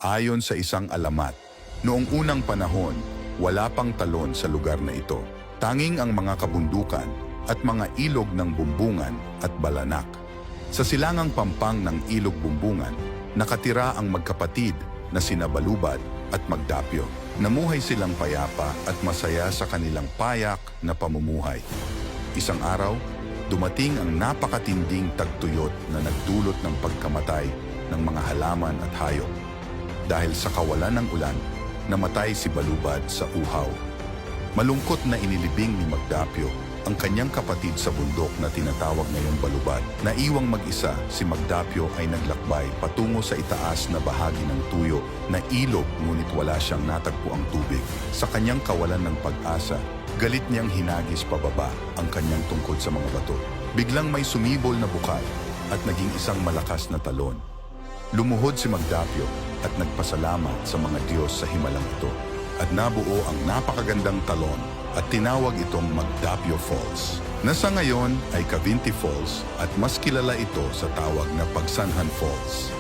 Ayon sa isang alamat, noong unang panahon, wala pang talon sa lugar na ito. Tanging ang mga kabundukan at mga ilog ng Bumbungan at Balanak. Sa silangang pampang ng ilog Bumbungan, nakatira ang magkapatid na sina Balubad at Magdapyo. Namuhay silang payapa at masaya sa kanilang payak na pamumuhay. Isang araw, dumating ang napakatinding tagtuyot na nagdulot ng pagkamatay ng mga halaman at hayop. Dahil sa kawalan ng ulan, namatay si Balubad sa uhaw. Malungkot na inilibing ni Magdapyo ang kanyang kapatid sa bundok na tinatawag ngayong Balubad. Naiwang mag-isa, si Magdapyo ay naglakbay patungo sa itaas na bahagi ng tuyo na ilog ngunit wala siyang natagpuang tubig. Sa kanyang kawalan ng pag-asa, galit niyang hinagis pababa ang kanyang tungkod sa mga bato. Biglang may sumibol na bukal at naging isang malakas na talon. Lumuhod si Magdapyo at nagpasalamat sa mga Diyos sa himalang ito. At nabuo ang napakagandang talon at tinawag itong Magdapyo Falls. Nasa ngayon ay Cavinti Falls at mas kilala ito sa tawag na Pagsanhan Falls.